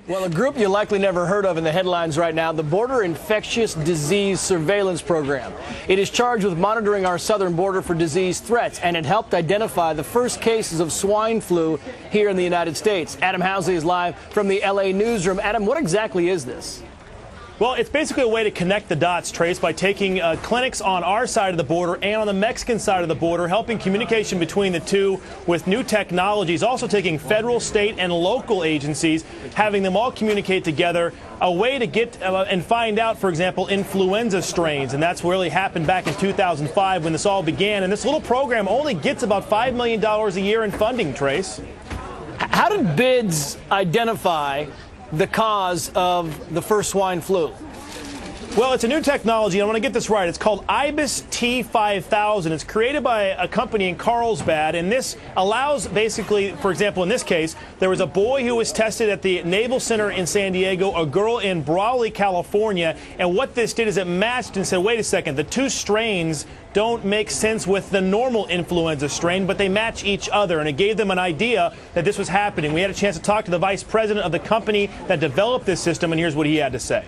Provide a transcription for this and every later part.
Well, a group you likely never heard of in the headlines right now, the Border Infectious Disease Surveillance Program. It is charged with monitoring our southern border for disease threats, and it helped identify the first cases of swine flu here in the United States. Adam Housley is live from the LA newsroom. Adam, what exactly is this? Well, it's basically a way to connect the dots, Trace, by taking clinics on our side of the border and on the Mexican side of the border, helping communication between the two with new technologies, also taking federal, state, and local agencies, having them all communicate together, a way to get and find out, for example, influenza strains. And that's what really happened back in 2005 when this all began. And this little program only gets about $5 million a year in funding, Trace. How did BIDS identify the cause of the first swine flu? Well, it's a new technology. I want to get this right. It's called IBIS T5000. It's created by a company in Carlsbad, and this allows basically, for example, in this case, there was a boy who was tested at the Naval Center in San Diego, a girl in Brawley, California, and what this did is it matched and said, wait a second, the two strains don't make sense with the normal influenza strain, but they match each other, and it gave them an idea that this was happening. We had a chance to talk to the vice president of the company that developed this system, and here's what he had to say.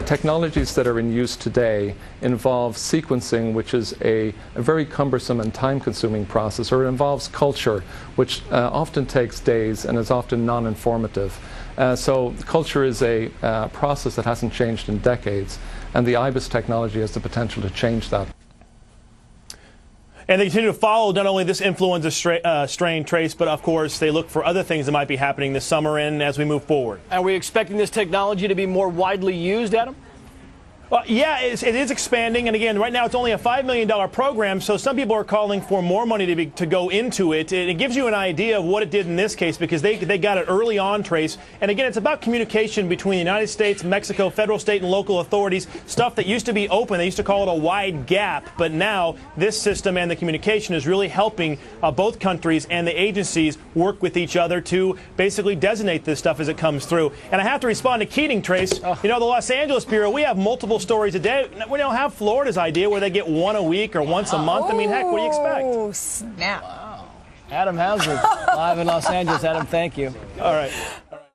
Technologies that are in use today involve sequencing, which is a very cumbersome and time-consuming process, or it involves culture, which often takes days and is often non-informative. So culture is a process that hasn't changed in decades, and the IBIS technology has the potential to change that. And they continue to follow not only this influenza strain, Trace, but of course they look for other things that might be happening this summer and as we move forward. Are we expecting this technology to be more widely used, Adam? Yeah, it is expanding, and again, right now it's only a $5 million program, so some people are calling for more money to go into it. It gives you an idea of what it did in this case, because they got it early on, Trace. And again, it's about communication between the United States, Mexico, federal, state, and local authorities, stuff that used to be open. They used to call it a wide gap, but now this system and the communication is really helping both countries and the agencies work with each other to basically designate this stuff as it comes through. And I have to respond to Keating, Trace. You know, the Los Angeles Bureau, we have multiple stories a day. We don't have Florida's idea where they get one a week or once a month. I mean, heck, what do you expect? Oh, snap. Wow. Adam Housley, live in Los Angeles. Adam, thank you. All right.